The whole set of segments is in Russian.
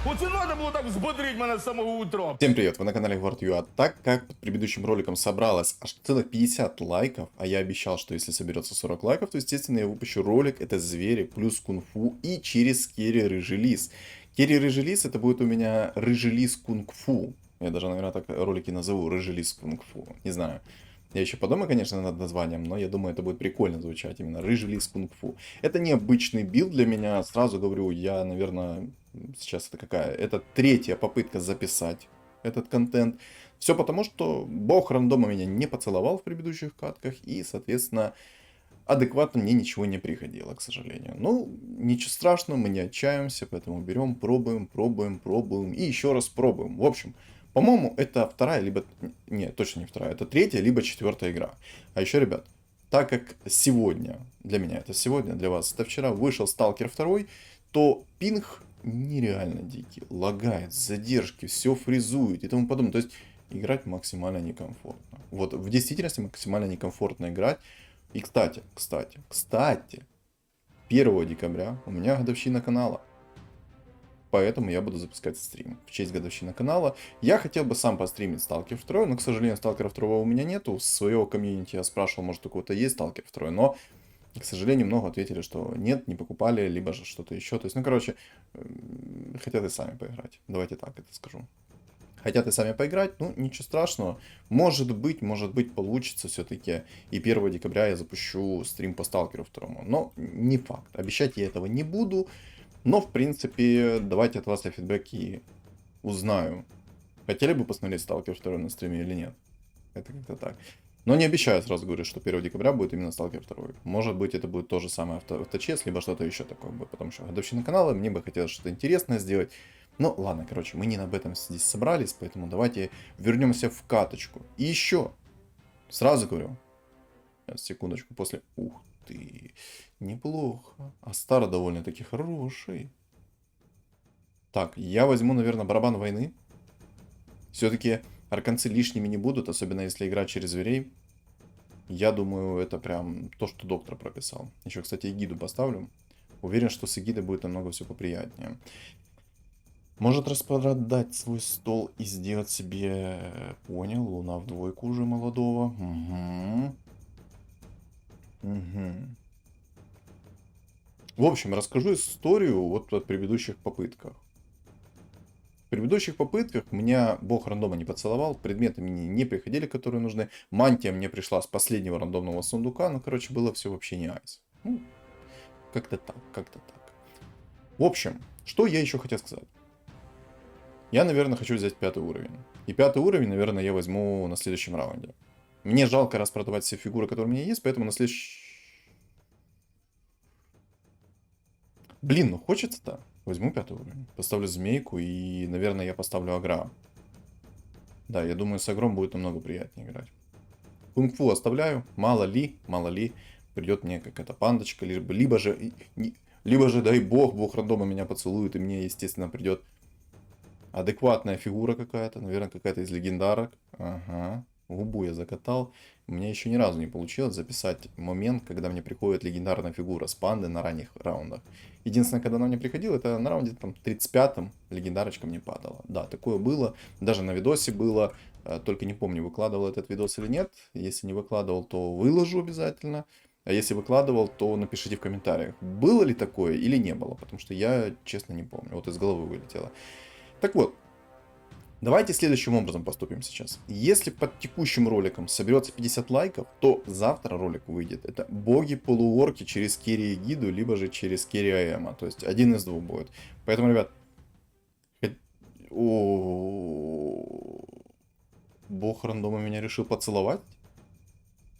Оце надо було так взбодрить мене з самого утра. Всем привет, вы на канале Guard.ua. Так как под предыдущим роликом собралось аж целых 50 лайков, а я обещал, что если соберется 40 лайков, то естественно я выпущу ролик, это звери плюс кунг-фу и через Керри Рыжий Лис. Керри Рыжий Лис это будет у меня Рыжий Лис кунг-фу. Я даже, наверное, так ролики назову Рыжий Лис кунг-фу. Не знаю. Я еще подумаю, конечно, над названием, но я думаю, это будет прикольно звучать, именно Рыжий Лис кунг-фу. Это необычный билд для меня, сразу говорю, я, наверное, сейчас это какая? Это третья попытка записать этот контент. Все потому, что бог рандома меня не поцеловал в предыдущих катках, и, соответственно, адекватно мне ничего не приходило, к сожалению. Ну, ничего страшного, мы не отчаемся, поэтому берем, пробуем, и еще раз пробуем. В общем, по-моему, это вторая, либо... Нет, точно не вторая, это третья, либо четвертая игра. А еще, ребят, так как сегодня, для меня это сегодня, для вас это вчера, вышел Сталкер 2, то пинг нереально дикий, лагает, задержки, все фризует и тому подобное. То есть играть максимально некомфортно. Вот в действительности максимально некомфортно играть. И кстати, 1 декабря у меня годовщина канала. Поэтому я буду запускать стрим в честь годовщины канала. Я хотел бы сам постримить Сталкер 2, но, к сожалению, Сталкера 2 у меня нету. С своего комьюнити я спрашивал, может у кого-то есть Сталкер 2, но, к сожалению, много ответили, что нет, не покупали, либо же что-то еще. То есть, ну, короче, хотят и сами поиграть. Давайте так это скажу. Хотят и сами поиграть, ну, ничего страшного. Может быть, получится все-таки. И 1 декабря я запущу стрим по Сталкеру 2. Но не факт. Обещать я этого не буду. Но, в принципе, давайте от вас я фидбэки узнаю. Хотели бы посмотреть Сталкер 2 на стриме или нет? Это как-то так. Но не обещаю, сразу говорю, что 1 декабря будет именно Сталкер 2. Может быть, это будет то же самое авточес, либо что-то еще такое будет. Потому что годовщина канала, мне бы хотелось что-то интересное сделать. Ну, ладно, короче, мы не об этом здесь собрались, поэтому давайте вернемся в каточку. И еще, сразу говорю, сейчас, секундочку, после... Ух ты, неплохо. Астар довольно-таки хороший. Так, я возьму, наверное, барабан войны. Все-таки арканцы лишними не будут, особенно если играть через зверей. Я думаю, это прям то, что доктор прописал. Еще, кстати, эгиду поставлю. Уверен, что с эгидой будет намного все поприятнее. Может распродать свой стол и сделать себе... Понял, луна в двойку уже молодого. Угу. В общем, расскажу историю вот от предыдущих попытках. В предыдущих попытках меня бог рандома не поцеловал, предметы мне не приходили, которые нужны. Мантия мне пришла с последнего рандомного сундука, ну, короче, было все вообще не айс. Ну, как-то так, как-то так. В общем, что я еще хотел сказать. Я, наверное, хочу взять 5 уровень. И 5 уровень, наверное, я возьму на следующем раунде. Мне жалко распродавать все фигуры, которые у меня есть, поэтому на следующий... Блин, ну хочется-то. Возьму 5 уровень. Поставлю змейку и, наверное, я поставлю агра. Да, я думаю, с агром будет намного приятнее играть. Кунг-фу оставляю. Мало ли, придет мне какая-то пандочка, либо же, дай бог рандома меня поцелует, и мне, естественно, придет адекватная фигура какая-то, наверное, какая-то из легендарок. Ага, губу я закатал. У меня еще ни разу не получилось записать момент, когда мне приходит легендарная фигура с панды на ранних раундах. Единственное, когда она мне приходила, это на раунде там 35-м легендарочка мне падала. Да, такое было. Даже на видосе было. Только не помню, выкладывал этот видос или нет. Если не выкладывал, то выложу обязательно. А если выкладывал, то напишите в комментариях, было ли такое или не было. Потому что я, честно, не помню. Вот из головы вылетело. Так вот, давайте следующим образом поступим сейчас. Если под текущим роликом соберется 50 лайков, то завтра ролик выйдет. Это боги-полуорки через Керри Эгиду, либо же через Керри Аэма. То есть один из двух будет. Поэтому, ребят... Бог рандома меня решил поцеловать.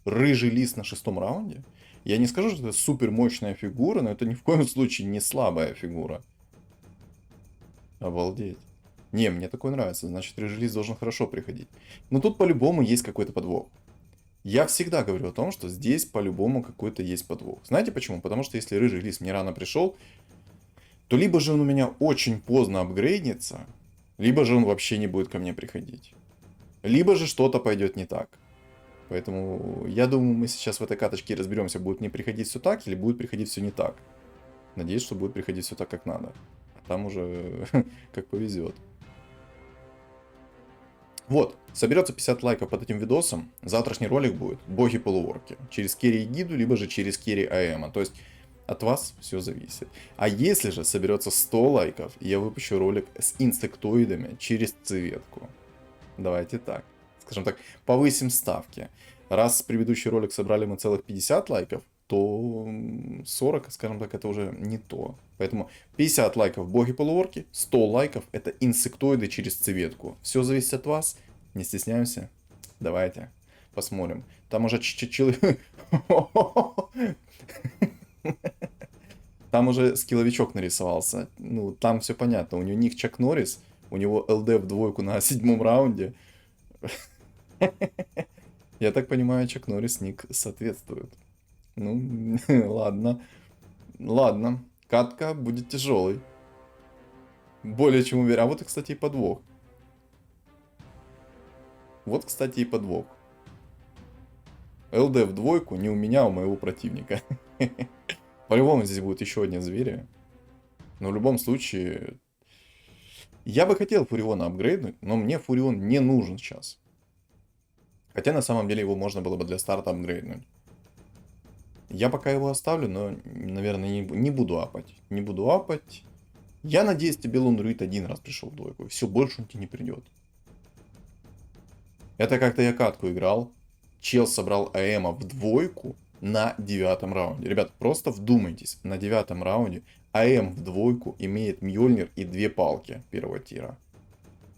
Рыжий лис на 6-м раунде. Я не скажу, что это супер мощная фигура, но это ни в коем случае не слабая фигура. Обалдеть. Не, мне такое нравится, значит, рыжий лис должен хорошо приходить. Но тут по-любому есть какой-то подвох. Я всегда говорю о том, что здесь по-любому какой-то есть подвох. Знаете почему? Потому что если рыжий лис мне рано пришел, то либо же он у меня очень поздно апгрейднется, либо же он вообще не будет ко мне приходить. Либо же что-то пойдет не так. Поэтому я думаю, мы сейчас в этой каточке разберемся, будет мне приходить все так или будет приходить все не так. Надеюсь, что будет приходить все так, как надо. Там уже как повезет. Вот, соберется 50 лайков под этим видосом. Завтрашний ролик будет боги-полуорки. Через керри и гиду, либо же через керри АЭМа. То есть от вас все зависит. А если же соберется 100 лайков, я выпущу ролик с инсектоидами через цветку. Давайте так. Скажем так, повысим ставки. Раз предыдущий ролик собрали мы целых 50 лайков, то 40, скажем так, это уже не то. Поэтому 50 лайков боги-полуорки, 100 лайков это инсектоиды через цветку. Все зависит от вас. Не стесняемся. Давайте посмотрим. Там уже человек... Там уже скилловичок нарисовался. Ну, там все понятно. У него ник Чак Норрис. У него ЛД в двойку на 7-м раунде. Я так понимаю, Чак Норрис ник соответствует. Ну, ладно. Ладно. Катка будет тяжелой. Более чем уверен. А вот, кстати, и подвох. Вот, кстати, и подвох. ЛД в двойку не у меня, а у моего противника. По-любому здесь будет еще один зверь. Но в любом случае... Я бы хотел Фуриона апгрейднуть, но мне Фурион не нужен сейчас. Хотя на самом деле его можно было бы для старта апгрейднуть. Я пока его оставлю, но, наверное, не буду апать. Не буду апать. Я надеюсь, тебе Лунруит один раз пришел в двойку. Все, больше он тебе не придет. Это как-то я катку играл. Чел собрал АЭМа в двойку на 9-м раунде. Ребят, просто вдумайтесь. На 9-м раунде АЭМ в двойку имеет Мьёльнир и 2 палки первого тира.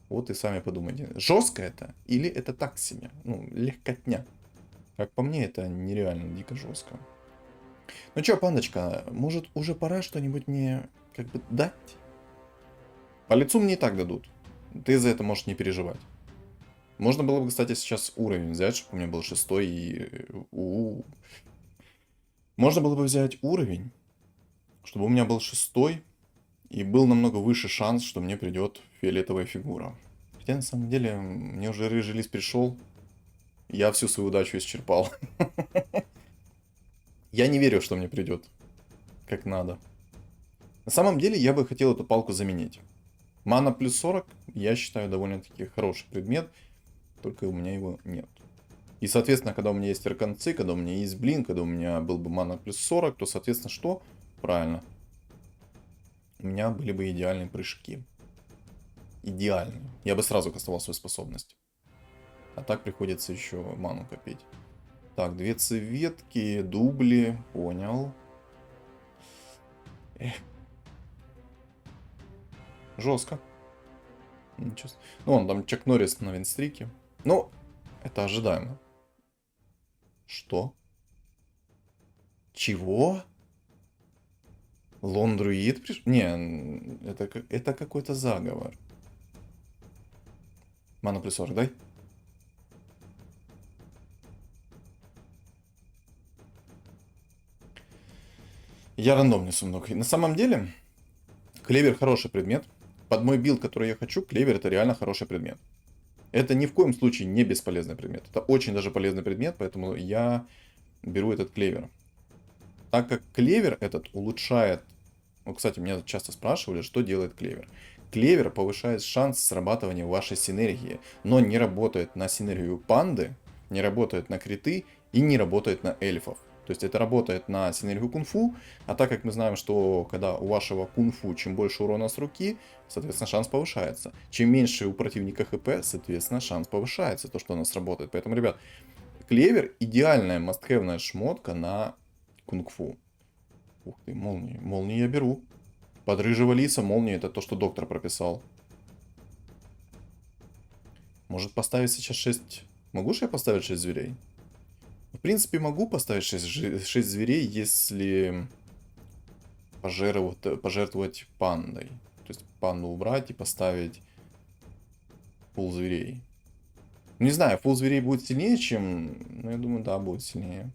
Вот и сами подумайте. Жестко это или это так себе? Ну, легкотня. Как по мне, это нереально дико жестко. Ну чё, пандочка, может уже пора что-нибудь мне как бы дать? По лицу мне и так дадут. Ты за это можешь не переживать. Можно было бы, кстати, сейчас уровень взять, чтобы у меня был 6 и... Можно было бы взять уровень, чтобы у меня был 6 и был намного выше шанс, что мне придет фиолетовая фигура. Хотя на самом деле мне уже рыжий лист пришел. Я всю свою удачу исчерпал. Я не верю, что мне придет как надо. На самом деле я бы хотел эту палку заменить. Мана плюс 40, я считаю, довольно-таки хороший предмет, только у меня его нет. И, соответственно, когда у меня есть раконцы, когда у меня есть блин, когда у меня был бы мана плюс 40, то, соответственно, что? Правильно. У меня были бы идеальные прыжки. Идеальные. Я бы сразу кастовал свою способность. А так приходится еще ману копить. Так, 2 цветки, дубли, понял. Эх. Жестко. Ничего. Ну, он там Чак Норрис на винстрике. Ну, это ожидаемо. Что? Чего? Лондруид пришел? Не, это какой-то заговор. Мана плюс 40, дай. Я рандомный сундук. На самом деле, клевер хороший предмет. Под мой билд, который я хочу, клевер это реально хороший предмет. Это ни в коем случае не бесполезный предмет. Это очень даже полезный предмет, поэтому я беру этот клевер. Так как клевер этот улучшает... Вот, кстати, меня часто спрашивали, что делает клевер. Клевер повышает шанс срабатывания вашей синергии, но не работает на синергию панды, не работает на криты и не работает на эльфов. То есть это работает на синергию кунг-фу, а так как мы знаем, что когда у вашего кунг-фу чем больше урона с руки, соответственно шанс повышается. Чем меньше у противника хп, соответственно шанс повышается, то что у нас работает. Поэтому, ребят, клевер идеальная мастхэвная шмотка на кунг-фу. Ух ты, молнии. Молнии я беру. Под рыжего лиса молния это то, что доктор прописал. Может поставить сейчас 6... Могу же я поставить 6 зверей? В принципе, могу поставить 6 зверей, если пожертвовать пандой. То есть панду убрать и поставить фул зверей. Не знаю, фул зверей будет сильнее, чем... Ну, я думаю, да, будет сильнее.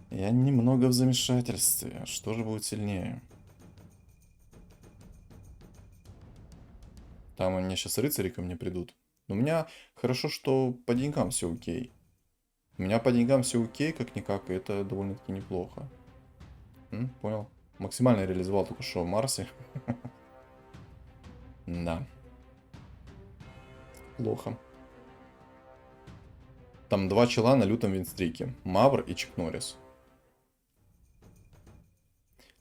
Я немного в замешательстве. Что же будет сильнее? Там у меня сейчас рыцари ко мне придут. Но у меня хорошо, что по деньгам все окей. У меня по деньгам все окей, как-никак, и это довольно-таки неплохо. Понял. Максимально реализовал только что в Марсе. Да. Плохо. Там два чела на лютом винстрике. Мавр и Чик Норрис.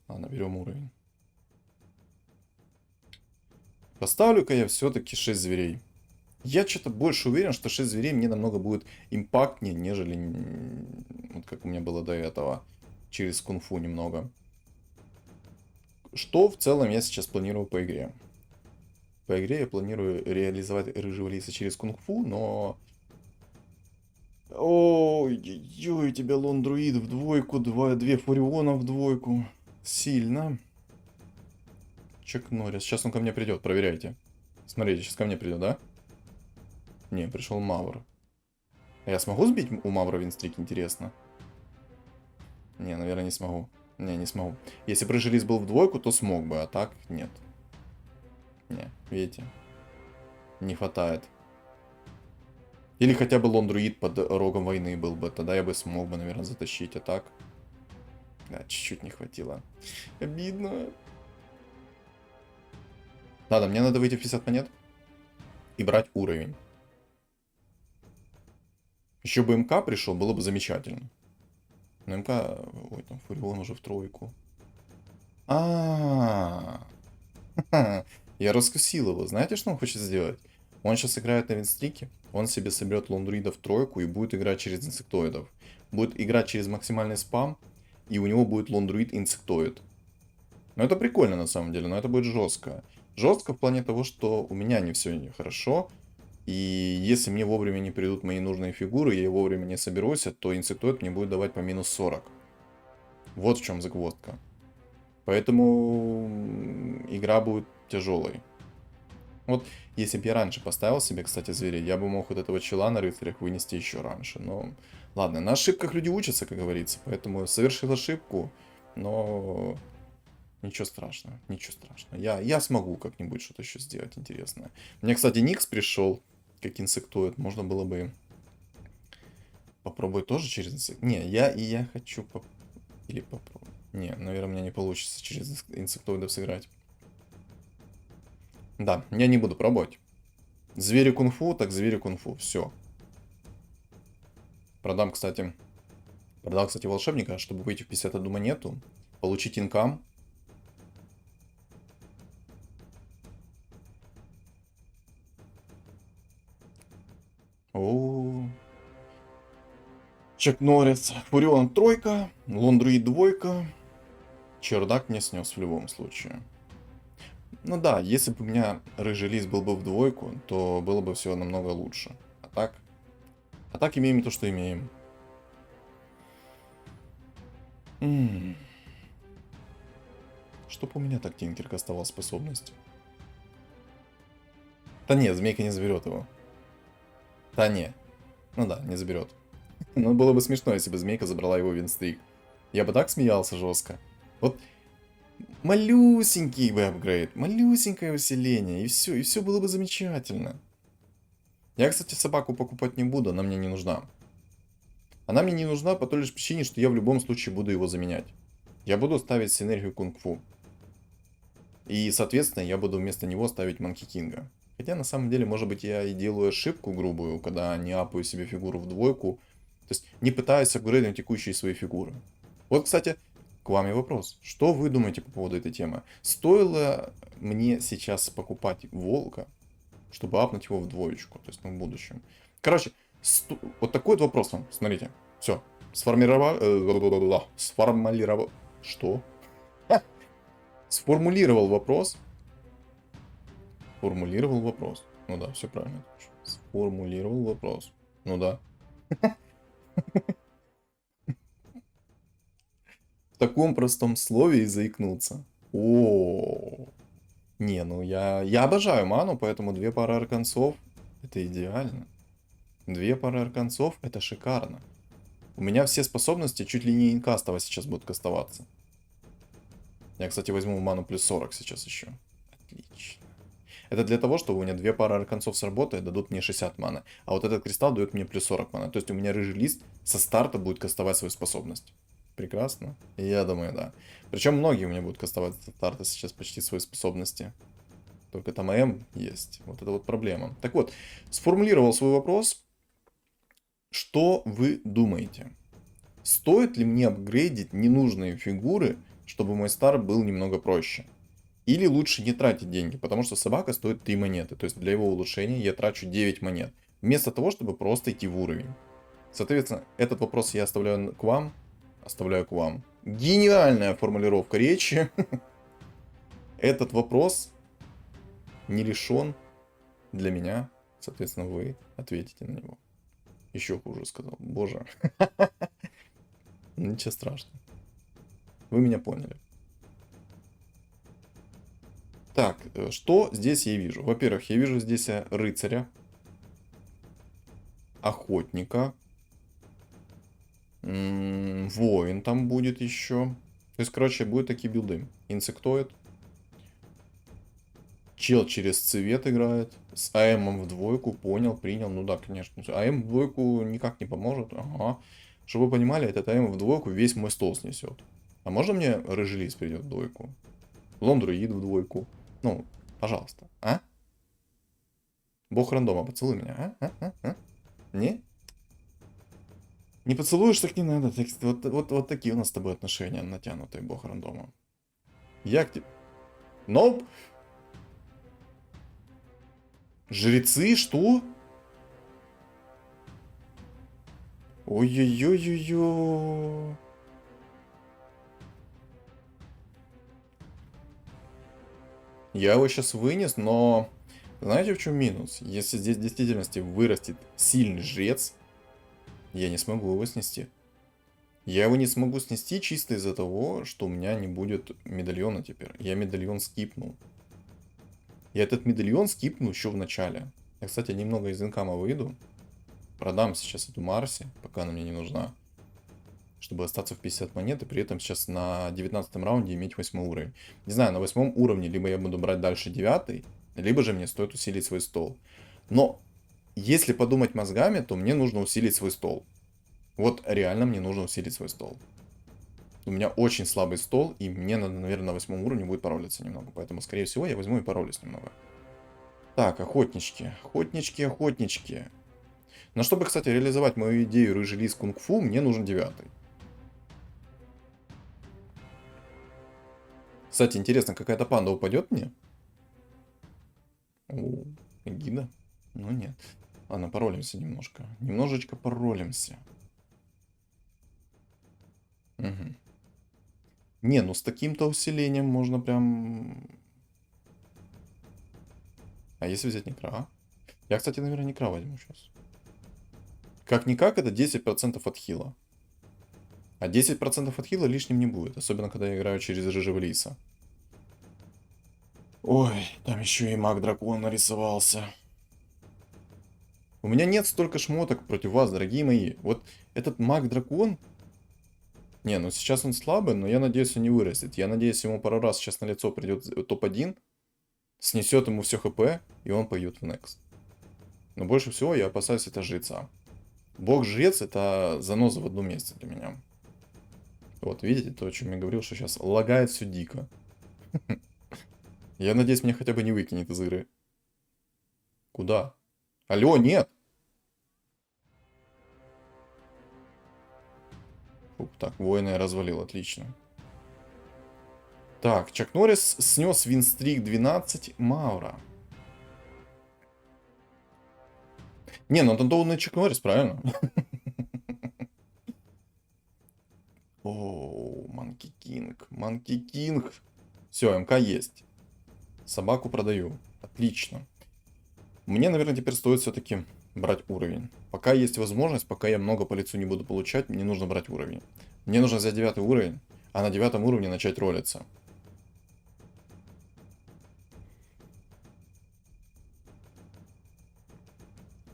Ладно, берем уровень. Поставлю-ка я все-таки 6 зверей. Я что-то больше уверен, что 6 зверей мне намного будет импактнее, нежели вот как у меня было до этого. Через кунг-фу немного. Что в целом я сейчас планирую по игре? По игре я планирую реализовать рыжего лиса через кунг-фу, но... Ой, тебя лон-друид в двойку, две фуриона в двойку. Сильно. Чек Норрис. Сейчас он ко мне придет, проверяйте. Смотрите, сейчас ко мне придет, да? Не, пришел Мавр. А я смогу сбить у Мавра винстрик, интересно? Не, наверное, не смогу. Не смогу. Если бы рыжий лис был в двойку, то смог бы, а так нет. Не, видите? Не хватает. Или хотя бы лон-друид под рогом войны был бы. Тогда я бы смог бы, наверное, затащить. А так... Да, чуть-чуть не хватило. Обидно. Ладно, мне надо выйти в 50 монет. И брать уровень. Еще бы МК пришел, было бы замечательно. Но МК... Ой, там Фурион уже в тройку. Я раскусил его. Знаете, что он хочет сделать? Он сейчас играет на винстрике. Он себе соберет лондруида в тройку и будет играть через инсектоидов. Будет играть через максимальный спам. И у него будет лондруид инсектоид. Но это прикольно на самом деле, но это будет жестко. Жестко в плане того, что у меня не все хорошо. И если мне вовремя не придут мои нужные фигуры, я вовремя не соберусь, то инсектоид мне будет давать по минус 40. Вот в чем загвоздка. Поэтому игра будет тяжелой. Вот если бы я раньше поставил себе, кстати, зверей, я бы мог вот этого чела на рыцарях вынести еще раньше. Но ладно, на ошибках люди учатся, как говорится. Поэтому совершил ошибку, но ничего страшного, ничего страшного. Я смогу как-нибудь что-то еще сделать интересное. Мне, кстати, Никс пришел, как инсектоид. Можно было бы попробовать тоже через инсектоид. Не, я хочу или попробовать. Не, наверное, у меня не получится через инсектоидов сыграть. Да, я не буду пробовать. Звери кунг-фу, так звери кунг-фу. Все. Продал, кстати, волшебника, чтобы выйти в 51 монету, получить инкам. О, Чек Норрис, Фурион тройка, Лондруид двойка. Чердак мне снес в любом случае. Ну да, если бы у меня рыжий лис был бы в двойку, то было бы все намного лучше. А так имеем то, что имеем. Чтоб у меня так Тинкер кастовал способность. Да нет, змейка не заберет его. Да не. Ну да, не заберет. Но было бы смешно, если бы змейка забрала его винстрик. Я бы так смеялся жестко. Вот малюсенький бы апгрейд, малюсенькое усиление, и все было бы замечательно. Я, кстати, собаку покупать не буду, она мне не нужна. Она мне не нужна по той лишь причине, что я в любом случае буду его заменять. Я буду ставить синергию кунг-фу. И, соответственно, я буду вместо него ставить Манки Кинга. Хотя, на самом деле, может быть, я и делаю ошибку грубую, когда не апаю себе фигуру в двойку. То есть, не пытаюсь апгрейдить текущие свои фигуры. Вот, кстати, к вам и вопрос. Что вы думаете по поводу этой темы? Стоило мне сейчас покупать волка, чтобы апнуть его в двоечку, то есть, ну, в будущем? Короче, вот такой вот вопрос вам. Смотрите. Все. Сформулировал... Что? Сформулировал вопрос. Формулировал вопрос. Ну да, все правильно. Сформулировал вопрос. Ну да. В таком простом слове и заикнуться. О, не, ну я обожаю ману, поэтому 2 пары арканцов это идеально. 2 пары арканцов это шикарно. У меня все способности чуть ли не инкастово сейчас будут кастоваться. Я, кстати, возьму ману плюс 40 сейчас еще. Отлично. Это для того, чтобы у меня 2 пары арканцов сработает, дадут мне 60 маны. А вот этот кристалл дает мне плюс 40 маны. То есть у меня рыжий лист со старта будет кастовать свою способность. Прекрасно. Я думаю, да. Причем многие у меня будут кастовать с старта сейчас почти свои способности. Только там АМ есть. Вот это вот проблема. Так вот, сформулировал свой вопрос. Что вы думаете? Стоит ли мне апгрейдить ненужные фигуры, чтобы мой старт был немного проще? Или лучше не тратить деньги, потому что собака стоит 3 монеты. То есть для его улучшения я трачу 9 монет. Вместо того, чтобы просто идти в уровень. Соответственно, этот вопрос я оставляю к вам. Оставляю к вам. Гениальная формулировка речи. Этот вопрос не решен для меня. Соответственно, вы ответите на него. Еще хуже сказал. Боже. Ничего страшного. Вы меня поняли. Так, что здесь я вижу? Во-первых, я вижу здесь рыцаря, охотника, воин там будет еще. То есть, короче, будут такие билды. Инсектоид. Чел через цвет играет. С АМом в двойку. Понял, принял. Ну да, конечно. АМ в двойку никак не поможет. Ага. Чтобы вы понимали, этот АМ в двойку весь мой стол снесет. А можно мне рыжий лис придет в двойку? Лондруид в двойку. Ну, пожалуйста. А? Бог рандома, поцелуй меня, а? Не? Не поцелуешь, так не надо. Вот такие у нас с тобой отношения натянутые, бог рандома. Я к тебе... Ноп! Жрецы, что? Ой-ой-ой-ой-ой. Я его сейчас вынес, но... Знаете, в чем минус? Если здесь в действительности вырастет сильный жрец, я не смогу его снести. Я его не смогу снести чисто из-за того, что у меня не будет медальона теперь. Я медальон скипнул. Я этот медальон скипну еще в начале. Я, кстати, немного из инкама выйду. Продам сейчас эту Марси, пока она мне не нужна. Чтобы остаться в 50 монет и при этом сейчас на 19 раунде иметь 8 уровень. Не знаю, на 8 уровне либо я буду брать дальше 9, либо же мне стоит усилить свой стол. Но если подумать мозгами, то мне нужно усилить свой стол. Вот реально мне нужно усилить свой стол. У меня очень слабый стол, и мне надо, наверное, на 8 уровне будет паролиться немного. Поэтому, скорее всего, я возьму и паролюсь немного. Так, охотнички. Охотнички, охотнички. Но чтобы, кстати, реализовать мою идею рыжий лис кунг-фу, мне нужен 9. Кстати, интересно, какая-то панда упадет мне? О, гида? Ну нет. Ладно, паролимся немножко. Немножечко паролимся. Угу. Не, ну с таким-то усилением можно прям... А если взять некра? Я, кстати, наверное, некра возьму сейчас. Как-никак, это 10% от хила. А 10% от хила лишним не будет. Особенно, когда я играю через рыжего лиса. Ой, там еще и маг-дракон нарисовался. У меня нет столько шмоток против вас, дорогие мои. Вот этот маг-дракон... Не, ну сейчас он слабый, но я надеюсь, он не вырастет. Я надеюсь, ему пару раз сейчас на лицо придет топ-1, снесет ему все хп, и он пойдет в next. Но больше всего я опасаюсь это жреца. Бог-жрец это заноза в одном месте для меня. Вот, видите, то, о чем я говорил, что сейчас лагает все дико. Я надеюсь, меня хотя бы не выкинет из игры. Куда? Алло, нет! Фу, так, воина я развалил, отлично. Так, Чак Норрис снес винстрик 12 Маура. Не, ну тантоунный Чак Норрис, правильно? О, Манки Кинг, Манки Кинг. Все, МК есть. Собаку продаю. Отлично. Мне, наверное, теперь стоит все-таки брать уровень. Пока есть возможность, пока я много по лицу не буду получать, мне нужно брать уровень. Мне нужно взять 9 уровень, а на 9 уровне начать ролиться.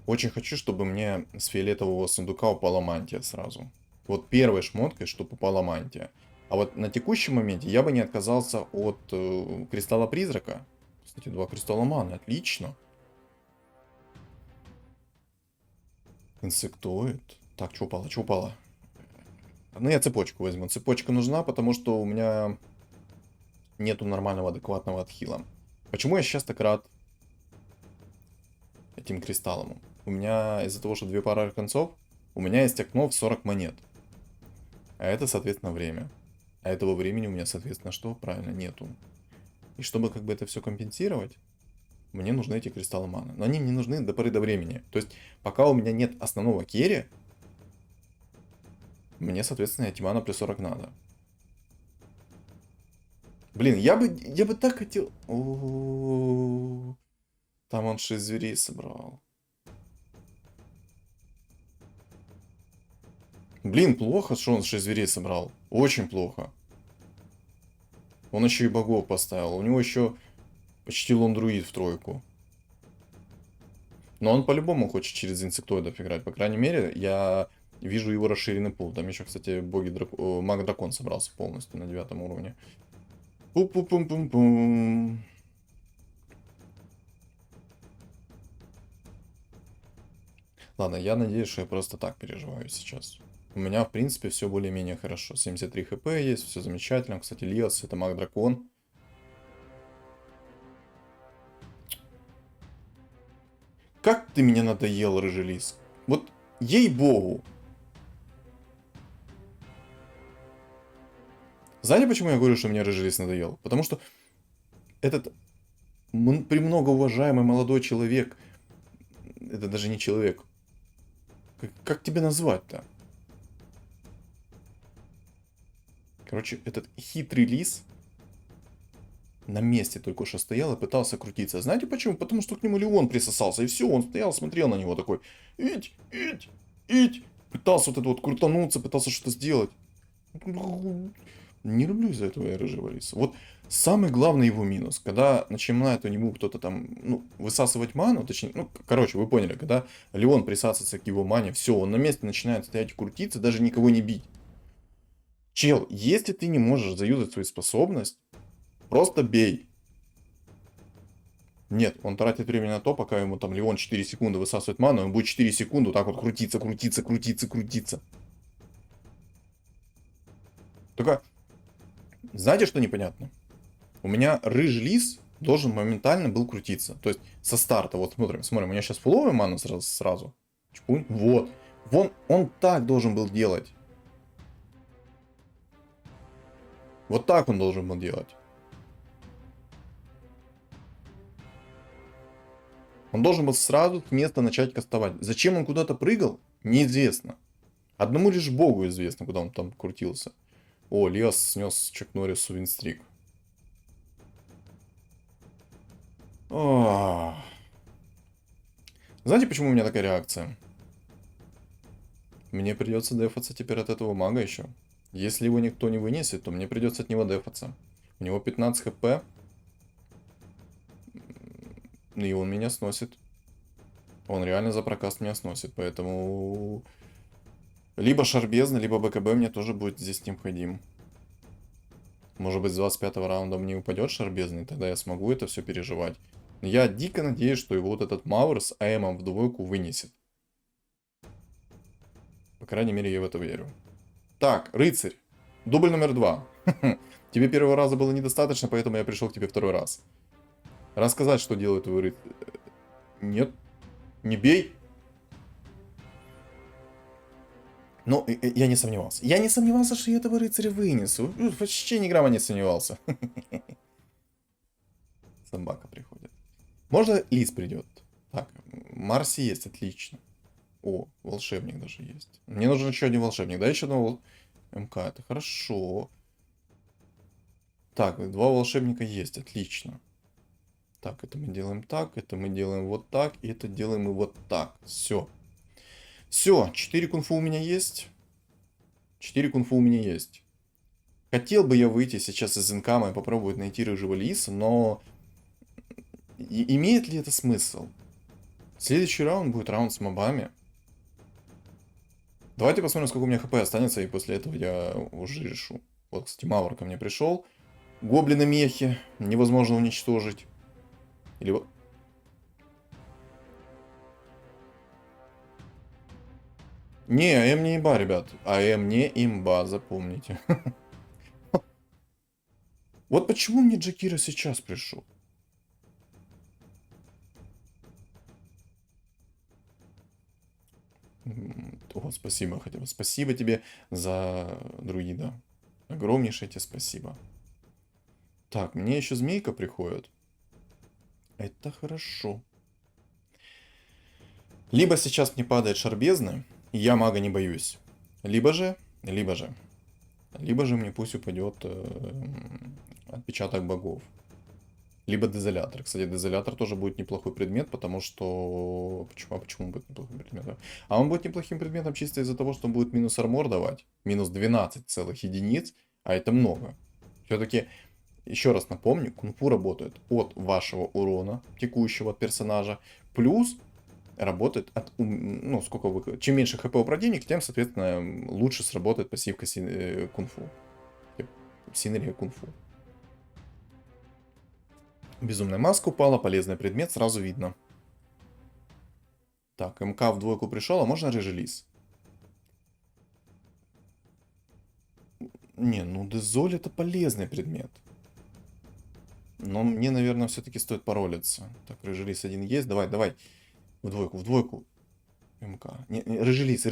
Очень хочу, чтобы мне с фиолетового сундука упала мантия сразу. Вот первой шмоткой, чтобы упала мантия. А вот на текущем моменте я бы не отказался от кристалла призрака. Кстати, 2 кристалла маны, отлично. Инсектоид. Так, что упало, что упало? Ну, я цепочку возьму. Цепочка нужна, потому что у меня нету нормального, адекватного отхила. Почему я сейчас так рад этим кристаллам? У меня из-за того, что две пары концов, у меня есть окно в 40 монет. А это, соответственно, время. А этого времени у меня, соответственно, что? Правильно, нету. И чтобы как бы это все компенсировать, мне нужны эти кристаллы маны. Но они мне нужны до поры до времени. То есть, пока у меня нет основного керри, мне, соответственно, эти мана плюс 40 надо. Блин, я бы так хотел... О, там он 6 зверей собрал. Блин, плохо, что он 6 зверей собрал. Очень плохо. Он еще и богов поставил. У него еще почти лондруид в тройку. Но он по-любому хочет через инсектоидов играть. По крайней мере, я вижу его расширенный пул. Там еще, кстати, маг-дракон собрался полностью на 9 уровне. Пу-пу-пум-пум-пум. Ладно, я надеюсь, что я просто так переживаю сейчас. У меня, в принципе, все более-менее хорошо. 73 хп есть, все замечательно. Кстати, Лиас — это маг-дракон. Как ты меня надоел, рыжий лис. Вот, ей-богу. Знаете, почему я говорю, что мне рыжий лис надоел? Потому что этот премного уважаемый молодой человек, это даже не человек, как тебя назвать-то? Короче, этот хитрый лис на месте только что стоял и пытался крутиться. Знаете почему? Потому что к нему Леон присосался, и все, он стоял, смотрел на него такой, ить, ить, ить. Пытался вот это вот крутануться, пытался что-то сделать. Не люблю из-за этого я рыжего лиса. Вот самый главный его минус, когда начинает у него кто-то там, ну, высасывать ману, точнее, ну, короче, вы поняли, когда Леон присасывается к его мане, все, он на месте начинает стоять и крутиться, даже никого не бить. Чел, если ты не можешь заюзать свою способность, просто бей. Нет, он тратит время на то, пока ему там Леон 4 секунды высасывает ману, он будет 4 секунды вот так вот крутиться, крутиться, крутиться, крутиться. Только, знаете, что непонятно? У меня рыжий лис должен моментально был крутиться. То есть со старта, вот смотрим, у меня сейчас фуловая мана сразу. Чпунь, вот. Он так должен был делать. Вот так он должен был делать. Он должен был сразу с места начать кастовать. Зачем он куда-то прыгал, неизвестно. Одному лишь богу известно, куда он там крутился. О, Лиас снес Чак Норрису винстрик. Знаете, почему у меня такая реакция? Мне придется дефаться теперь от этого мага еще. Если его никто не вынесет, то мне придется от него дефаться. У него 15 хп. И он меня сносит. Он реально за прокаст меня сносит. Поэтому... Либо Шарбезна, либо БКБ мне тоже будет здесь необходим. Может быть, с 25 раунда мне упадет Шарбезный, тогда я смогу это все переживать. Я дико надеюсь, что его вот этот Мауэр с АМом в двойку вынесет. По крайней мере, я в это верю. Так, рыцарь. Дубль номер 2. Тебе первого раза было недостаточно, поэтому я пришел к тебе второй раз. Рассказать, что делает твой рыцарь. Нет. Не бей. Но я не сомневался. Я не сомневался, что я этого рыцаря вынесу. Вообще ни грамма не сомневался. Собака приходит. Можно лис придет. Так, Марси есть, отлично. О, волшебник даже есть. Мне нужен еще один волшебник. Да, еще одного МК, это хорошо. Так, два волшебника есть, отлично. Так, это мы делаем так, это мы делаем вот так, и это делаем и вот так. Все. Все, 4 кунг-фу у меня есть. 4 кунг-фу у меня есть. Хотел бы я выйти сейчас из инкама и попробовать найти рыжего лиса, но... имеет ли это смысл? Следующий раунд будет раунд с мобами. Давайте посмотрим, сколько у меня хп останется, и после этого я уже решу. Вот, кстати, Мавр ко мне пришел. Гоблины мехи невозможно уничтожить. Или вот... Не, АМ не имба, ребят. АМ не имба, запомните. Вот почему мне Джакира сейчас пришел? О, спасибо хотя бы. Спасибо тебе за друида. Огромнейшее тебе спасибо. Так, мне еще змейка приходит. Это хорошо. Либо сейчас мне падает шар бездны, и я мага не боюсь. Либо же мне пусть упадет отпечаток богов. Либо дезолятор. Кстати, дезолятор тоже будет неплохой предмет, потому что... почему он будет неплохим предметом? А он будет неплохим предметом чисто из-за того, что он будет минус армор давать. Минус 12 целых единиц, а это много. Все-таки, еще раз напомню, кунг-фу работает от вашего урона текущего от персонажа, плюс работает от... Ну, сколько вы... Чем меньше хп у противника, тем, соответственно, лучше сработает пассивка кунг-фу. Синергия кунг-фу. Безумная маска упала, полезный предмет, сразу видно. Так, МК в двойку пришел, а можно режелиз? Не, ну Дезоль это полезный предмет. Но мне, наверное, все-таки стоит паролиться. Так, режелиз один есть, давай. В двойку. МК. Не, режелиз.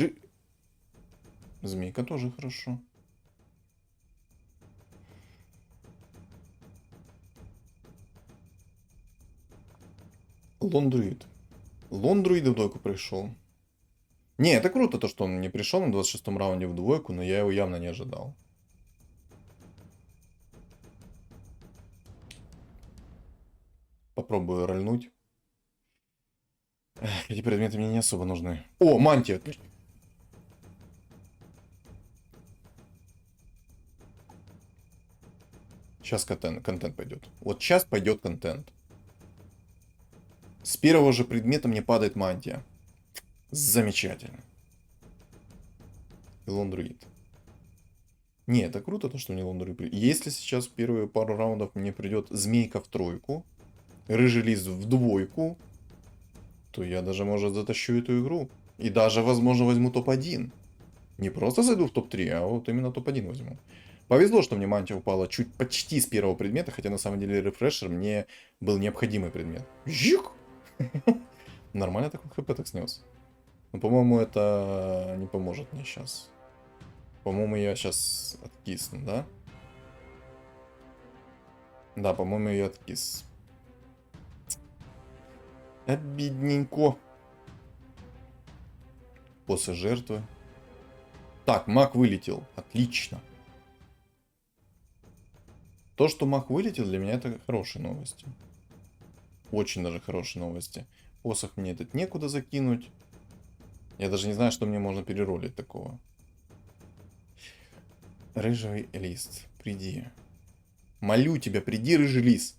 Змейка тоже хорошо. Лондруид. Лондруид в двойку пришел. Не, это круто, то, что он не пришел на 26-м раунде в двойку, но я его явно не ожидал. Попробую рольнуть. Эти предметы мне не особо нужны. О, мантия! Сейчас контент пойдет. Вот сейчас пойдет контент. С первого же предмета мне падает мантия. Замечательно. И лондруид. Не, это круто, то, что мне лондруид. Если сейчас в первые пару раундов мне придет змейка в тройку, рыжий лист в двойку, то я даже, может, затащу эту игру. И даже, возможно, возьму топ-1. Не просто зайду в топ-3, а вот именно топ-1 возьму. Повезло, что мне мантия упала чуть почти с первого предмета, хотя на самом деле рефрешер мне был необходимый предмет. Жик! Нормально такой хп так снес. Но, по-моему, это не поможет мне сейчас. По-моему, я сейчас откисну, да? Да, по-моему, я откис. Обидненько. После жертвы. Так, маг вылетел. Отлично. То, что маг вылетел, для меня это хорошие новости. Очень даже хорошие новости. Посох мне этот некуда закинуть. Я даже не знаю, что мне можно переролить такого. Рыжий лист, приди. Молю тебя, приди, рыжий лист.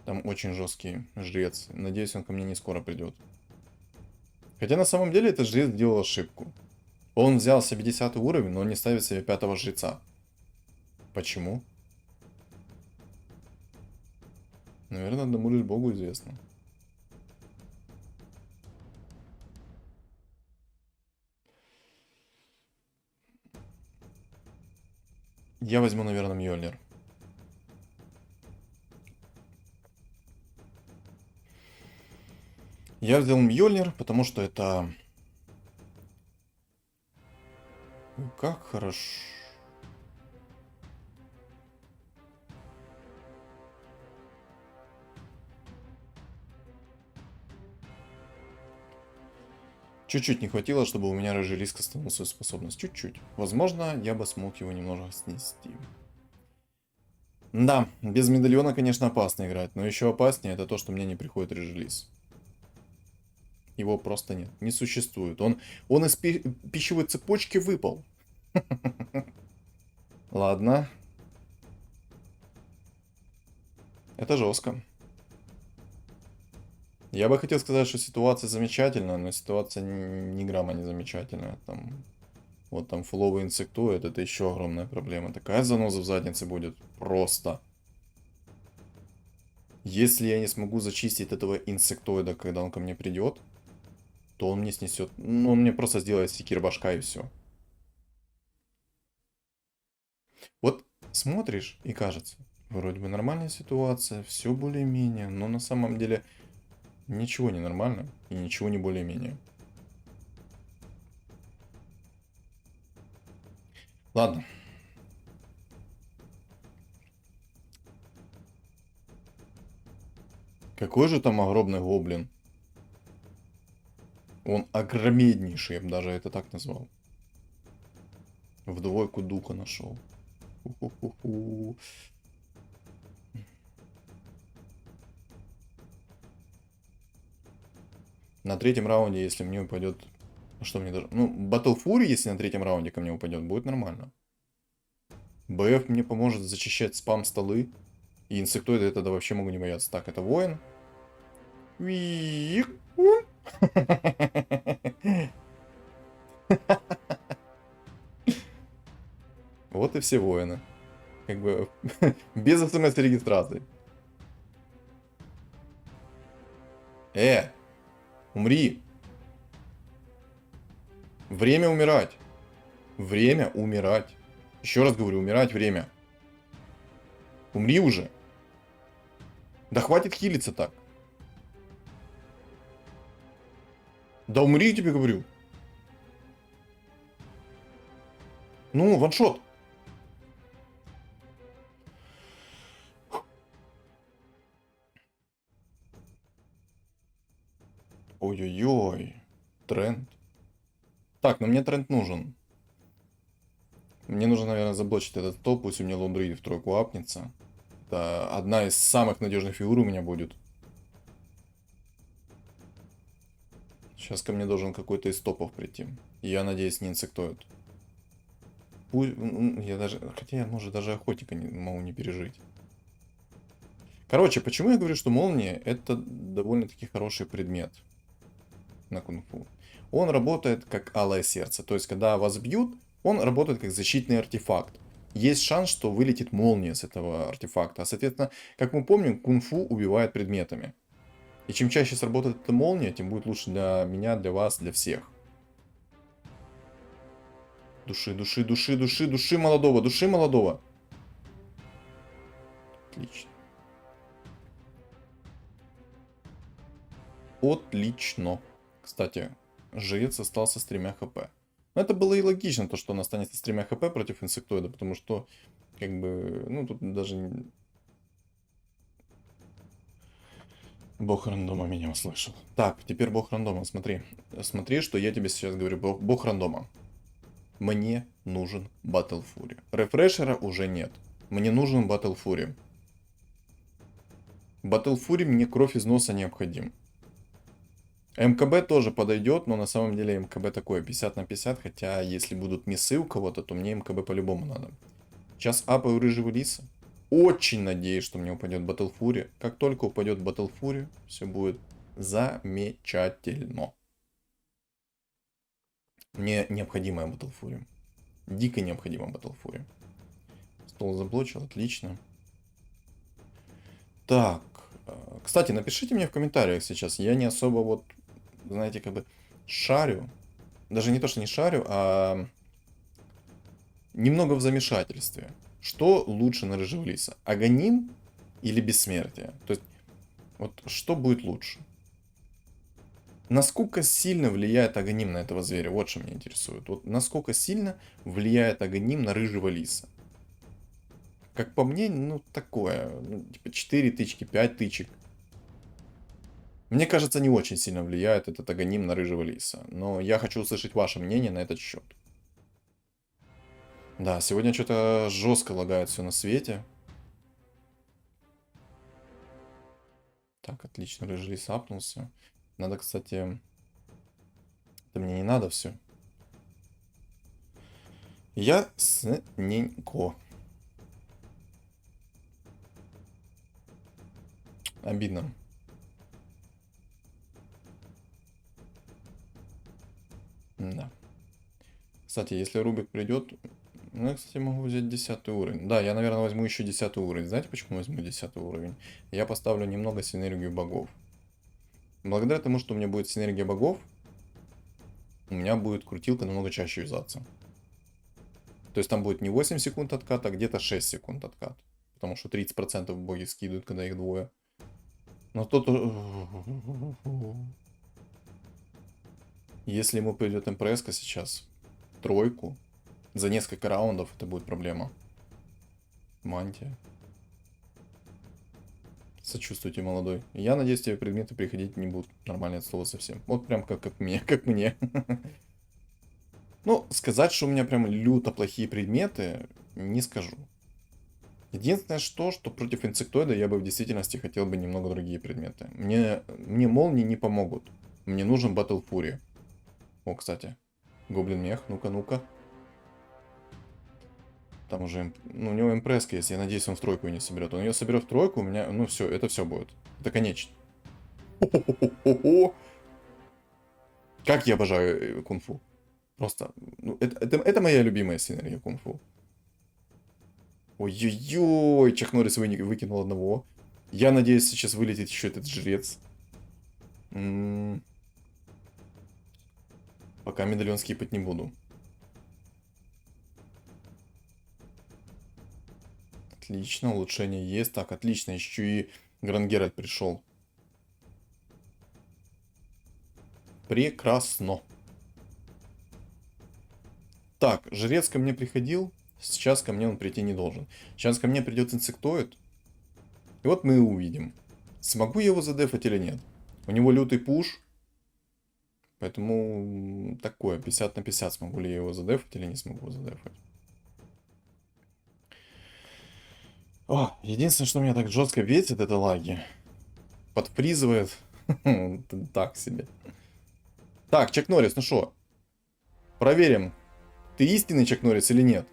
Там очень жесткий жрец. Надеюсь, он ко мне не скоро придет. Хотя на самом деле этот жрец сделал ошибку. Он взял себе 10 уровень, но не ставит себе 5 жреца. Почему? Наверное, одному лишь Богу известно. Я возьму, наверное, Мьёльнир. Я взял Мьёльнир, потому что это... Как хорошо. Чуть-чуть не хватило, чтобы у меня рыжий лист остановил свою способность. Чуть-чуть. Возможно, я бы смог его немного снести. Да, без медальона, конечно, опасно играть. Но еще опаснее это то, что мне не приходит рыжий лист. Его просто нет. Не существует. Он из пищевой цепочки выпал. Ладно. Это жестко. Я бы хотел сказать, что ситуация замечательная, но ситуация ни грамма не замечательная. Там, вот там фуловый инсектоид, это еще огромная проблема. Такая заноза в заднице будет просто. Если я не смогу зачистить этого инсектоида, когда он ко мне придет, то он мне снесет. Ну, он мне просто сделает секир башка и все. Вот смотришь и кажется, вроде бы нормальная ситуация, все более-менее, но на самом деле ничего не нормально и ничего не более-менее. Ладно. Какой же там огромный гоблин? Он огромнейший, я бы даже это так назвал. В двойку духа нашел. Ху-ху-ху-ху. На третьем раунде, если мне упадет... Что мне даже... Ну, Battle Fury, если на третьем раунде ко мне упадет, будет нормально. БФ мне поможет зачищать спам столы. И инсектоиды это да вообще могу не бояться. Так, это воин. Вот и все воины. Как бы без смс регистрации. Умри. Время умирать. Время умирать. Еще раз говорю, умирать время. Умри уже. Да хватит хилиться так. Да умри, тебе говорю. Ну, ваншот. Ой-ой-ой. Тренд. Так, но мне тренд нужен. Мне нужно, наверное, заблочить этот топ, пусть у меня лондри в тройку апнется. Это одна из самых надежных фигур у меня будет. Сейчас ко мне должен какой-то из топов прийти. И я надеюсь, не инсектоид. Я даже... Хотя я, может, даже охотника не могу не пережить. Короче, почему я говорю, что молния это довольно-таки хороший предмет на кунг-фу? Он работает как алое сердце. То есть, когда вас бьют, он работает как защитный артефакт. Есть шанс, что вылетит молния с этого артефакта. А соответственно, как мы помним, кунг-фу убивает предметами. И чем чаще сработает эта молния, тем будет лучше для меня, для вас, для всех. Души, души, души, души, души молодого, души молодого. Отлично. Отлично. Кстати, жрец остался с 3 хп. Но это было и логично, то, что он останется с 3 хп против инсектоида, потому что, как бы, ну, тут даже... Бог рандома меня услышал. Так, теперь бог рандома, смотри. Смотри, что я тебе сейчас говорю. Бог рандома. Мне нужен Battle Fury. Рефрешера уже нет. Мне нужен Battle Fury. Battle Fury мне кровь из носа необходим. МКБ тоже подойдет, но на самом деле МКБ такое 50 на 50, хотя если будут миссы у кого-то, то мне МКБ по-любому надо. Сейчас апаю рыжего лиса. Очень надеюсь, что мне упадет Battle Fury. Как только упадет Battle Fury, все будет замечательно. Мне необходимая Battle Fury. Дико необходима Battle Fury. Стол заблочил, отлично. Так, кстати, напишите мне в комментариях сейчас. Я не особо вот, знаете, как бы шарю. Даже не то, что не шарю, а немного в замешательстве. Что лучше на рыжего лиса? Аганим или бессмертие? То есть, вот что будет лучше? Насколько сильно влияет аганим на этого зверя? Вот что меня интересует. Вот насколько сильно влияет аганим на рыжего лиса? Как по мне, ну такое. Ну, типа 4 тычки, 5 тычек. Мне кажется, не очень сильно влияет этот аганим на рыжего лиса. Но я хочу услышать ваше мнение на этот счет. Да, сегодня что-то жестко лагает все на свете. Так, отлично, рыжий лис апнулся. Надо, кстати... Это мне не надо все. Ясненько. Обидно. Да. Кстати, если Рубик придет... Ну, я, кстати, могу взять 10 уровень. Да, я, наверное, возьму еще 10 уровень. Знаете, почему возьму 10 уровень? Я поставлю немного синергию богов. Благодаря тому, что у меня будет синергия богов, у меня будет крутилка намного чаще юзаться. То есть там будет не 8 секунд отката, а где-то 6 секунд откат. Потому что 30% боги скидывают, когда их двое. Но тут... Если ему придет МПС-ка сейчас, тройку, за несколько раундов это будет проблема. Мантия. Сочувствуйте, молодой. Я надеюсь, тебе предметы приходить не будут нормально от слова совсем. Вот прям как мне, как мне. Ну, сказать, что у меня прям люто плохие предметы, не скажу. Единственное, что против инсектоида я бы в действительности хотел бы немного другие предметы. Мне молнии не помогут. Мне нужен Battle Fury. О, кстати. Гоблин мех, ну-ка, ну-ка. Там уже, ну, у него импресска есть, я надеюсь, он в тройку не соберет. Он ее соберет в тройку, у меня, ну, все, это все будет. Это конечно. Как я обожаю кунг-фу. Просто, ну, это моя любимая синергия кунг-фу. Ой-ой-ой, Чак Норрис выкинул одного. Я надеюсь, сейчас вылетит еще этот жрец. Пока медальон скипать не буду. Отлично, улучшение есть. Так, отлично, еще и Грангеральт пришел. Прекрасно. Так, жрец ко мне приходил. Сейчас ко мне он прийти не должен. Сейчас ко мне придет инсектоид. И вот мы увидим, смогу я его задефать или нет. У него лютый пуш. Поэтому такое, 50 на 50, смогу ли я его задефать или не смогу задефать. О, единственное, что меня так жестко бесит, это лаги. Подфризывает. Так себе. Так, Чак Норрис, ну что? Проверим, ты истинный Чак Норрис или нет?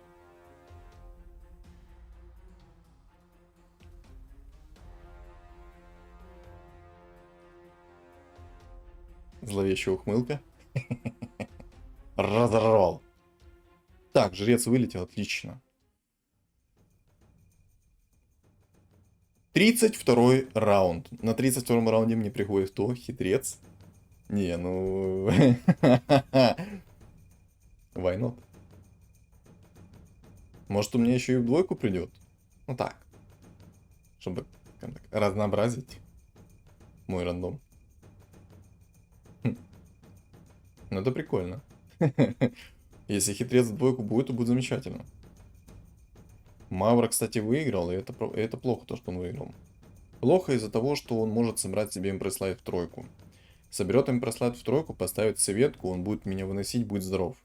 Зловещая ухмылка. Разорвал. Так, жрец вылетел, отлично. 32-й раунд. На 32-м раунде мне приходит кто? Хитрец? Не, ну... Why not? Может, у меня еще и в двойку придет? Ну так. Чтобы так, разнообразить мой рандом. Ну это прикольно. Если хитрец в двойку будет, то будет замечательно. Мавра, кстати, выиграл, и это плохо, то, что он выиграл. Плохо из-за того, что он может собрать себе импресслайд в тройку. Соберет импресслайд в тройку, поставит советку, он будет меня выносить, будет здоров.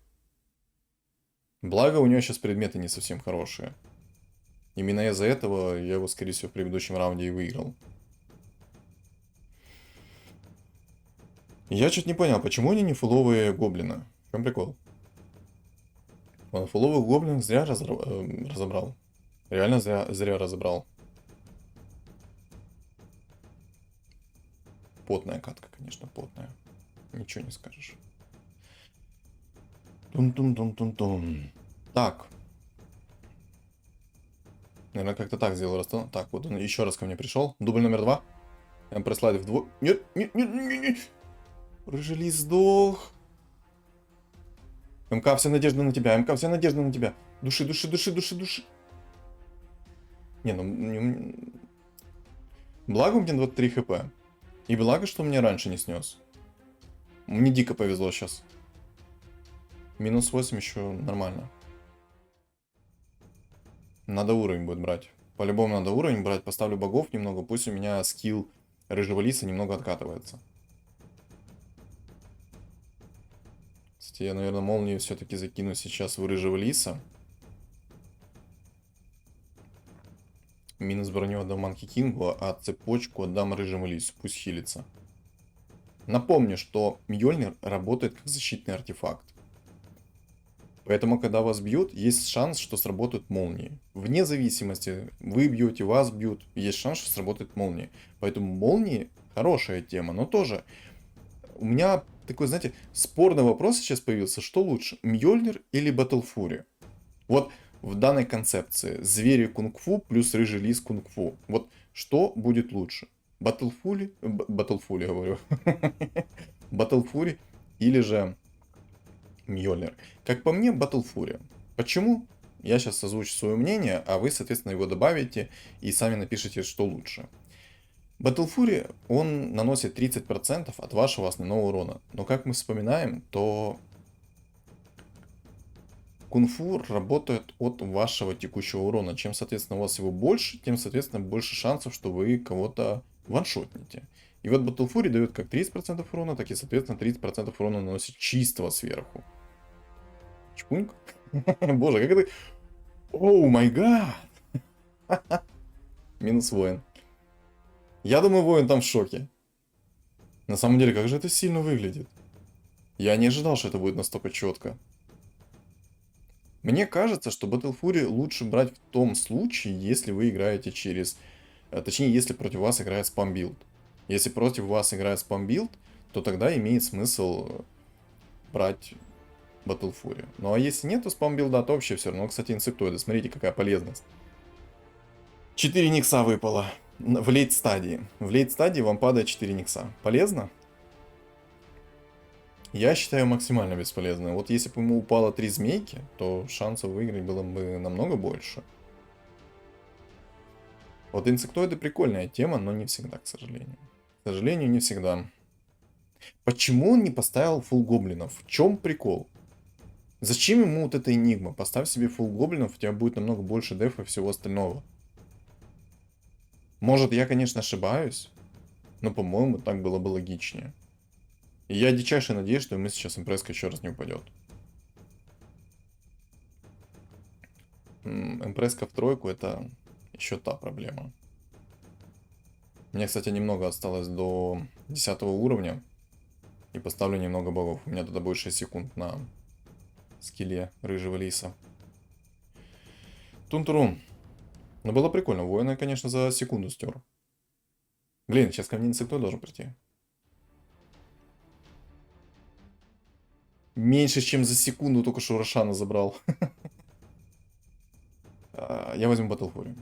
Благо, у него сейчас предметы не совсем хорошие. Именно из-за этого я его, скорее всего, в предыдущем раунде и выиграл. Я чуть не понял, почему они не фуловые гоблины? В чем прикол? Он фуловых гоблинов зря разобрал. Реально зря разобрал. Потная катка, конечно, потная. Ничего не скажешь. Тун-тун-тун-тун-тун. Так. Наверное, как-то так сделал расстановку. Так, вот он еще раз ко мне пришел. Дубль номер 2. Я прослайдил вдвое. Нет, нет, нет, нет, нет. Рыжелис сдох. МК, вся надежда на тебя. МК, вся надежда на тебя. Души, души, души, души, души. Не, ну... Благо у меня 23 хп. И благо, что мне раньше не снес. Мне дико повезло сейчас. Минус 8 еще нормально. Надо уровень будет брать. По-любому надо уровень брать. Поставлю богов немного. Пусть у меня скилл рыжего лиса немного откатывается. Кстати, я, наверное, молнию все-таки закину сейчас в рыжего лиса. Минус броню отдам Манки Кингу, а цепочку отдам рыжему лису. Пусть хилится. Напомню, что Мьёльнир работает как защитный артефакт. Поэтому, когда вас бьют, есть шанс, что сработают молнии. Вне зависимости, вы бьете, вас бьют, есть шанс, что сработает молнии. Поэтому молнии хорошая тема, но тоже у меня такой, знаете, спорный вопрос сейчас появился. Что лучше, Мьёльнир или Battle Fury? Вот в данной концепции звери кунг-фу плюс рыжий лис кунг-фу. Вот что будет лучше? Battle Fury говорю. Battle Fury или же Мьёльнир. Как по мне, Battle Fury. Почему? Я сейчас озвучу свое мнение, а вы, соответственно, его добавите и сами напишите, что лучше. Battle Fury, он наносит 30% от вашего основного урона. Но как мы вспоминаем, то кунг-фу работает от вашего текущего урона. Чем, соответственно, у вас его больше, тем, соответственно, больше шансов, что вы кого-то ваншотните. И вот Battle Fury дает как 30% урона, так и, соответственно, 30% урона наносит чистого сверху. Чпуньк. Боже, как это... Оу май гад! Минус воин. Я думаю, воин там в шоке. На самом деле, как же это сильно выглядит. Я не ожидал, что это будет настолько четко. Мне кажется, что Battle Fury лучше брать в том случае, если вы играете через... Точнее, если против вас играет спам-билд. Если против вас играет спам-билд, то тогда имеет смысл брать Battle Fury. Ну а если нет, то спам-билда, то вообще все равно. Кстати, инсектоиды, смотрите, какая полезность. 4 никса выпало в лейт стадии. В лейт стадии вам падает 4 никса. Полезно? Я считаю максимально бесполезно. Вот если бы ему упало 3 змейки, то шансов выиграть было бы намного больше. Вот инсектоиды прикольная тема, но не всегда, к сожалению. К сожалению, не всегда. Почему он не поставил фулл гоблинов? В чем прикол? Зачем ему вот эта энигма? Поставь себе фулл гоблинов, у тебя будет намного больше дефа и всего остального. Может, я, конечно, ошибаюсь, но, по-моему, так было бы логичнее. И я дичайше надеюсь, что ему сейчас импресска еще раз не упадет. Импресска в тройку — это еще та проблема. Мне, кстати, немного осталось до 10 уровня. И поставлю немного богов. У меня тогда будет 6 секунд на скилле рыжего лиса. Тунтурум. Ну, было прикольно. Воина, конечно, за секунду стер. Блин, сейчас ко мне инсектоид должен прийти. Меньше, чем за секунду только что Рошана забрал. Я возьму Battle Fury.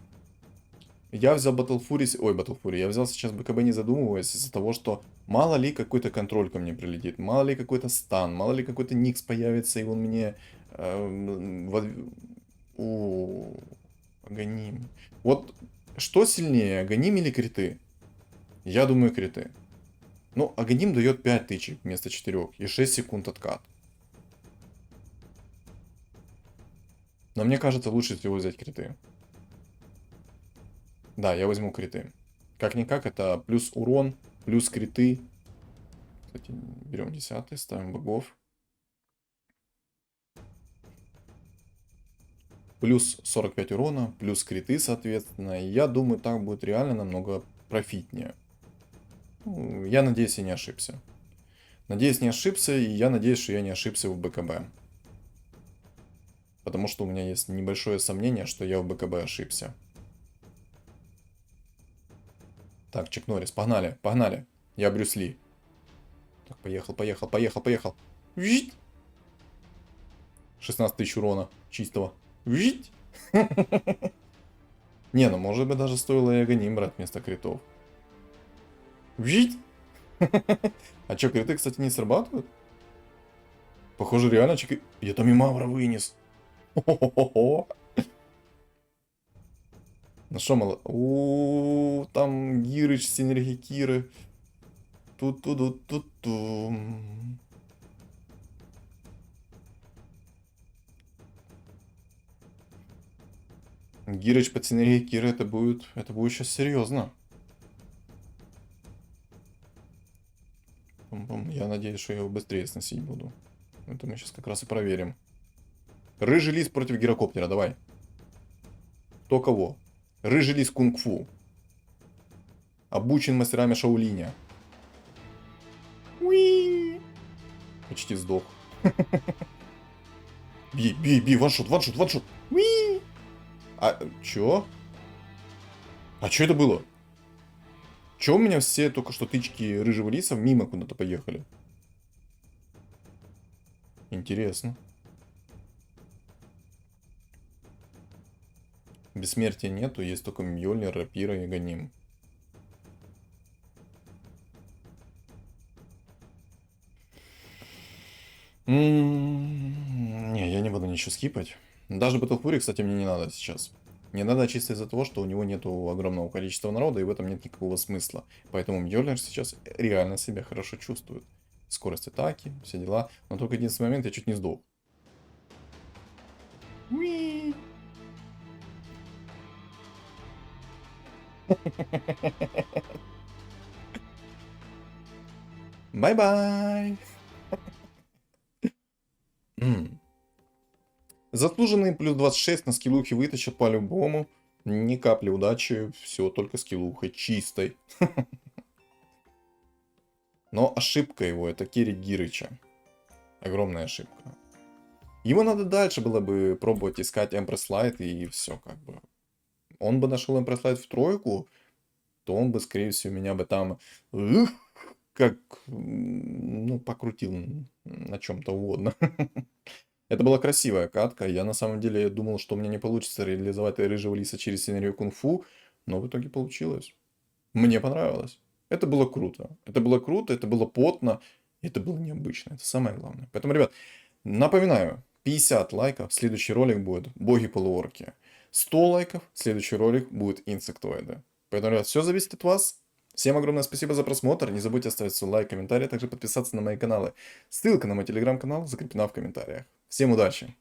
Я взял Battle Fury... Ой, Battle Fury. Я взял сейчас БКБ, не задумываясь, из-за того, что мало ли какой-то контроль ко мне прилетит, мало ли какой-то стан, мало ли какой-то никс появится, и он мне... Аганим. Вот что сильнее, Аганим или криты? Я думаю, криты. Ну, Аганим дает 5 тычек вместо 4 и 6 секунд откат. Но мне кажется, лучше всего взять криты. Да, я возьму криты. Как-никак, это плюс урон, плюс криты. Кстати, берем 10, ставим богов. Плюс 45 урона, плюс криты, соответственно. И я думаю, так будет реально намного профитнее. Ну, я надеюсь, я не ошибся. Надеюсь, не ошибся, и я надеюсь, что я не ошибся в БКБ. Потому что у меня есть небольшое сомнение, что я в БКБ ошибся. Так, Чак Норрис, погнали, погнали. Я Брюс Ли. Так, поехал, поехал, поехал, поехал. Вжить! 16 тысяч урона чистого. Вжить! Не, ну может быть даже стоило и Аганим брать вместо критов. Вжить! А чё, криты, кстати, не срабатывают? Похоже, реально чек... Я там и Мавра вынес. Хо-хо-хо-хо. Ну шо, мало... У там Гирыч, синергия Киры. Ту-ту-ду-ту-ту. Гирыч под синергией Киры, это будет сейчас серьезно. Я надеюсь, что я его быстрее сносить буду. Это мы сейчас как раз и проверим. Рыжий лис против гирокоптера, давай. Кто кого? Рыжий лис кунг-фу. Обучен мастерами Шаолиня. Уи! Почти сдох. Бей, бей, бей, ваншот, ваншот, ваншот. Уи! А, чё? А чё это было? Чё у меня все только что тычки рыжего лиса мимо куда-то поехали? Интересно. Бессмертия нету, есть только Мьёльнир, Рапира и Ганим. ничего скипать. Даже Battle Fury, кстати, мне не надо сейчас. Не надо чисто из-за того, что у него нету огромного количества народа, и в этом нет никакого смысла. Поэтому Мьёльнир сейчас реально себя хорошо чувствует. Скорость атаки, все дела. Но только единственный момент, я чуть не сдох. Уи. Бай-бай. Заслуженный плюс 26 на скиллухе вытащит по-любому. Ни капли удачи, все только скиллухой чистой. Но ошибка его, это Керри Гирыча. Огромная ошибка. Ему надо дальше было бы пробовать искать Empress Light и все как бы. Он бы нашел Empress Light в тройку, то он бы, скорее всего, меня бы там как, ну, покрутил на чем-то угодно. Это была красивая катка. Я на самом деле думал, что у меня не получится реализовать рыжего лиса через синергию кунг-фу, но в итоге получилось. Мне понравилось. Это было круто. Это было круто, это было потно, это было необычно. Это самое главное. Поэтому, ребят, напоминаю, 50 лайков, следующий ролик будет боги-полуорки. 100 лайков, следующий ролик будет инсектоиды. Поэтому, ребят, все зависит от вас. Всем огромное спасибо за просмотр. Не забудьте оставить свой лайк, комментарий, а также подписаться на мои каналы. Ссылка на мой телеграм-канал закреплена в комментариях. Всем удачи!